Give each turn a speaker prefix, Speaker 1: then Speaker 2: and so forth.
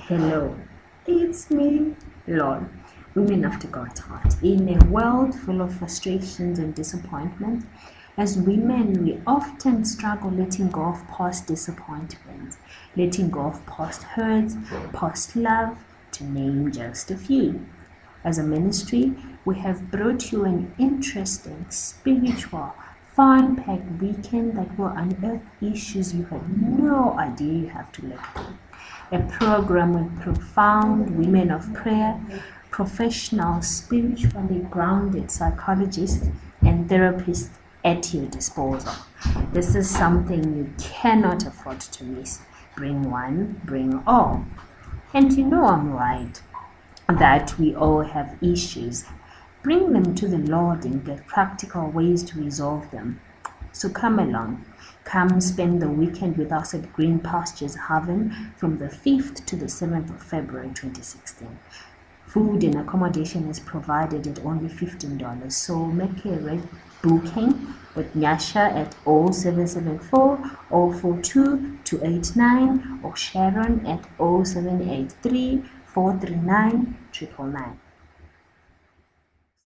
Speaker 1: Hello, it's me, Lord, Women After God's Heart. In a world full of frustrations and disappointment, as women, we often struggle letting go of past disappointments, letting go of past hurts, past love, to name just a few. As a ministry, we have brought you an interesting, spiritual, fun-packed weekend that will unearth issues you had no idea you have to let go. A program with profound women of prayer, professional, spiritually grounded psychologists and therapists at your disposal. This is something you cannot afford to miss. Bring one, bring all. And you know I'm right, that we all have issues. Bring them to the Lord and get practical ways to resolve them. So come along. Come spend the weekend with us at Green Pastures Haven from the 5th to the 7th of February 2016. Food and accommodation is provided at only $15. So make a booking with Nyasha at 0774 042 289 or Sharon at 0783 439 999.